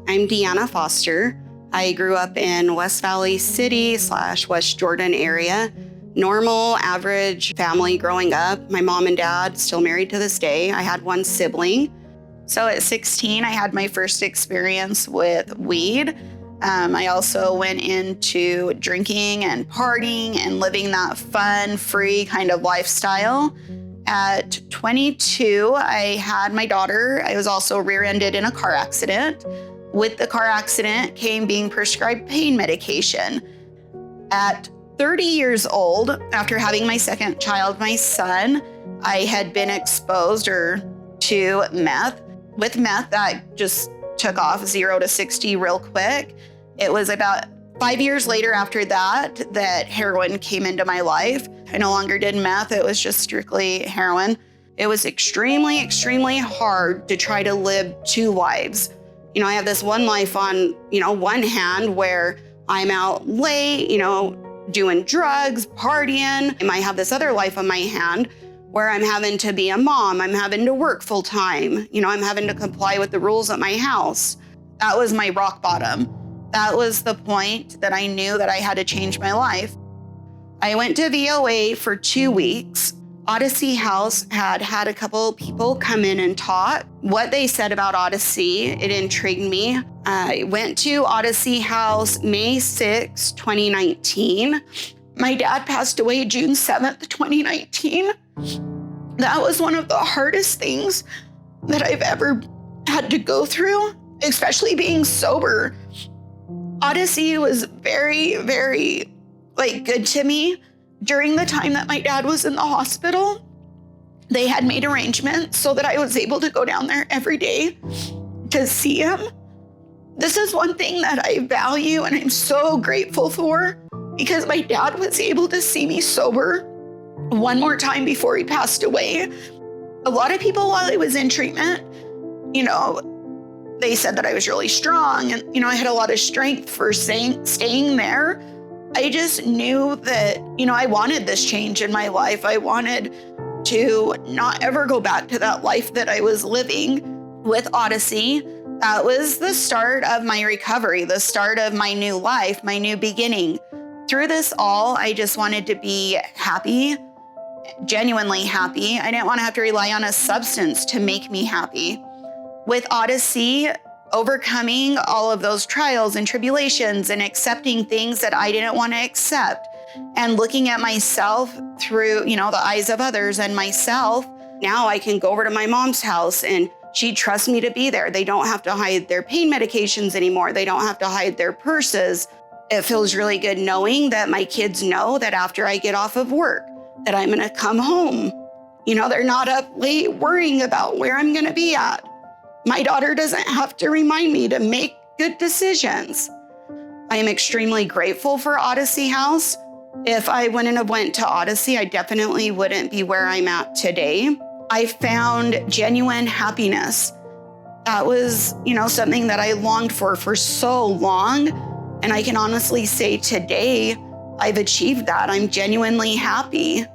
I'm Deanna Foster. I grew up in West Valley City / West Jordan area. Normal, average family growing up. My mom and dad still married to this day. I had one sibling. So at 16, I had my first experience with weed. I also went into drinking and partying and living that fun, free kind of lifestyle. At 22, I had my daughter. I was also rear-ended in a car accident. With the car accident came being prescribed pain medication. At 30 years old, after having my second child, my son, I had been exposed to meth. With meth, that just took off 0 to 60 real quick. It was about 5 years later after that heroin came into my life. I no longer did meth. It was just strictly heroin. It was extremely, extremely hard to try to live two lives. I have this one life on, one hand where I'm out late, doing drugs, partying. And I have this other life on my hand where I'm having to be a mom. I'm having to work full time. I'm having to comply with the rules at my house. That was my rock bottom. That was the point that I knew that I had to change my life. I went to VOA for 2 weeks. Odyssey House had a couple people come in and talk. What they said about Odyssey, it intrigued me. I went to Odyssey House May 6, 2019. My dad passed away June 7th, 2019. That was one of the hardest things that I've ever had to go through, especially being sober. Odyssey was very, very good to me. During the time that my dad was in the hospital, they had made arrangements so that I was able to go down there every day to see him. This is one thing that I value and I'm so grateful for, because my dad was able to see me sober one more time before he passed away. A lot of people, while I was in treatment, they said that I was really strong and, I had a lot of strength for staying there. I just knew that, I wanted this change in my life. I wanted to not ever go back to that life that I was living. With Odyssey, that was the start of my recovery, the start of my new life, my new beginning. Through this all, I just wanted to be happy, genuinely happy. I didn't want to have to rely on a substance to make me happy. With Odyssey, overcoming all of those trials and tribulations and accepting things that I didn't want to accept and looking at myself through, the eyes of others and myself. Now I can go over to my mom's house and she trusts me to be there. They don't have to hide their pain medications anymore. They don't have to hide their purses. It feels really good knowing that my kids know that after I get off of work, that I'm going to come home. They're not up late worrying about where I'm going to be at. My daughter doesn't have to remind me to make good decisions. I am extremely grateful for Odyssey House. If I wouldn't have went to Odyssey, I definitely wouldn't be where I'm at today. I found genuine happiness. That was, something that I longed for so long. And I can honestly say today, I've achieved that. I'm genuinely happy.